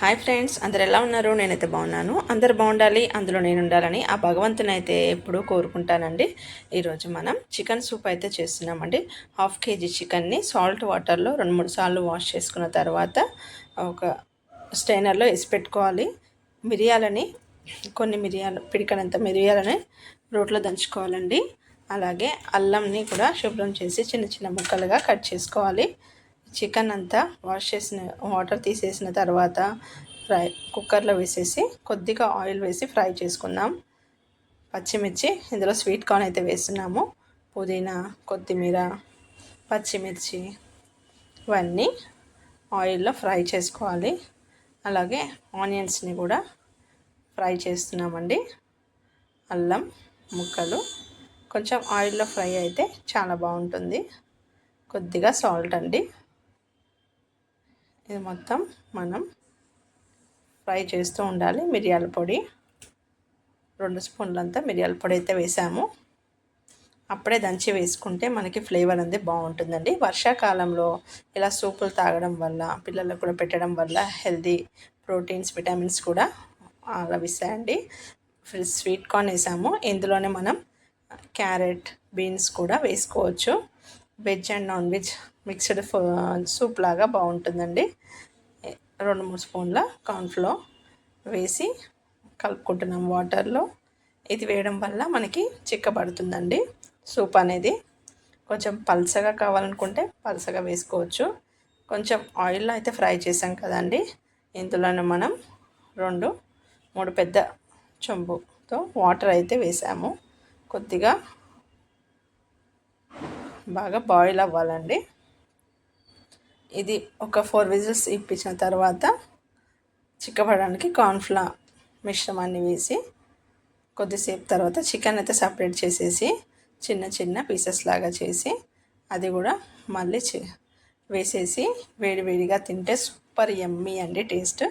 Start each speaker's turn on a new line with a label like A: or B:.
A: Hi friends, అందరు ఎలా ఉన్నారు? నేనైతే బాగున్నాను. అందరు బాగుండాలి, అందులో నేను ఉండాలని ఆ భగవంతుని అయితే ఎప్పుడూ కోరుకుంటానండి. ఈరోజు మనం చికెన్ సూప్ అయితే చేస్తున్నామండి. 1/2 kg చికెన్ని సాల్ట్ వాటర్లో 2-3 సార్లు వాష్ చేసుకున్న తర్వాత ఒక స్టైనర్లో వేసి పెట్టుకోవాలి. మిరియాలని పిడికనంత మిరియాలని రోట్లో దంచుకోవాలండి. అలాగే అల్లంని కూడా శుభ్రం చేసి చిన్న చిన్న ముక్కలుగా కట్ చేసుకోవాలి. చికెన్ అంతా వాష్ చేసిన వాటర్ తీసేసిన తర్వాత కుక్కర్లో వేసేసి కొద్దిగా ఆయిల్ వేసి ఫ్రై చేసుకుందాం. పచ్చిమిర్చి, ఇందులో స్వీట్ కార్న్ అయితే వేస్తున్నాము. పుదీనా, కొత్తిమీర, పచ్చిమిర్చి ఇవన్నీ ఆయిల్లో ఫ్రై చేసుకోవాలి. అలాగే ఆనియన్స్ని కూడా ఫ్రై చేస్తున్నామండి. అల్లం ముక్కలు కొంచెం ఆయిల్లో ఫ్రై అయితే చాలా బాగుంటుంది. కొద్దిగా సాల్ట్ అండి. ఇది మొత్తం మనం ఫ్రై చేస్తూ ఉండాలి. మిరియాల పొడి 2 స్పూన్లంతా మిరియాల పొడి అయితే వేసాము. అప్పుడే దంచి వేసుకుంటే మనకి ఫ్లేవర్ అనేది బాగుంటుందండి. వర్షాకాలంలో ఇలా సూపులు తాగడం వల్ల, పిల్లలకు కూడా పెట్టడం వల్ల హెల్తీ ప్రోటీన్స్, విటమిన్స్ కూడా లభిస్తాయండి. స్వీట్ కార్న్ వేసాము. ఇందులోనే మనం క్యారెట్, బీన్స్ కూడా వేసుకోవచ్చు. Veg and non veg mixed soup లాగా బాగుంటుందండి. 2-3 స్పూన్ల కార్న్ఫ్లోర్ వేసి కలుపుకుంటున్నాం వాటర్లో. ఇది వేయడం వల్ల మనకి చిక్కబడుతుందండి సూప్ అనేది. కొంచెం పల్చగా కావాలనుకుంటే పల్చగా వేసుకోవచ్చు. కొంచెం ఆయిల్లో అయితే ఫ్రై చేసాం కదండి. ఇందులోనే మనం 2-3 పెద్ద చెంబుతో వాటర్ అయితే వేసాము. కొద్దిగా బాగా బాయిల్ అవ్వాలండి. ఇది ఒక 4 విజిల్స్ ఇప్పించిన తర్వాత చిక్కబడడానికి కార్న్ఫ్లవర్ మిశ్రమాన్ని వేసి కొద్దిసేపు తర్వాత చికెన్ అయితే సపరేట్ చేసేసి చిన్న చిన్న పీసెస్ లాగా చేసి అది కూడా మళ్ళీ వేసేసి వేడివేడిగా తింటే సూపర్ యమ్మీ అండి టేస్ట్.